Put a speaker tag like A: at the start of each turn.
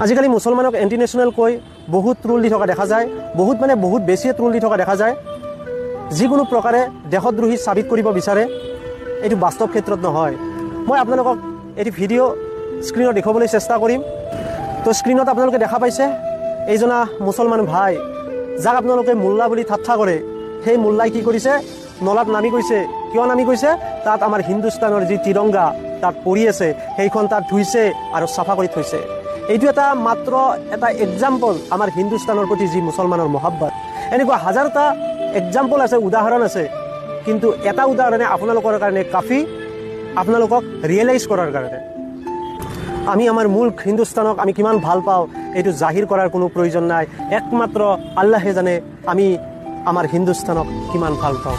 A: আজিকালি মুছলমানক anti national কৈ বহুত ট্ৰোল দি থকা দেখা যায়, বহুত বেছিয়ে ট্ৰোল দি থকা দেখা যায়। যিকোনো প্ৰকাৰে দেশদ্ৰোহী সাবিত কৰিব বিচাৰে, এইটো বাস্তৱ ক্ষেত্ৰত নহয়। মই আপোনালোকক এটি ভিডিঅ' স্ক্ৰীনত দেখুৱাবলৈ চেষ্টা কৰিম। তো স্ক্ৰীনত আপোনালোকে দেখা পাইছে এইজনা মুছলমান ভাই, যাক আপোনালোকে মোল্লা বুলি ঠাট্টা কৰে। সেই মোল্লাই কি কৰিছে, নলাত নামি গৈছে। কিয় নামি গৈছে? তাত আমাৰ হিন্দুস্তানৰ যি তিৰংগা তাত পৰি আছে, সেইখন তাত ধুইছে আৰু চাফা কৰি থৈছে। এইটো মাত্ৰ এটা এক্সাম্পল আমাৰ হিন্দুস্তানৰ প্ৰতি যি মুছলমানৰ মহাব্বত। এনেকুৱা হাজাৰটা এক্সাম্পল আছে, উদাহৰণ আছে, কিন্তু এটা উদাহৰণে আপোনালোকৰ কাৰণে কাফি, আপোনালোকক ৰিয়েলাইজ কৰাৰ কাৰণে। আমি আমাৰ মূল হিন্দুস্তানক আমি কিমান ভাল পাওঁ এইটো জাহিৰ কৰাৰ কোনো প্ৰয়োজন নাই। একমাত্ৰ আল্লাহে জানে আমি আমাৰ হিন্দুস্তানক কিমান ভাল পাওঁ।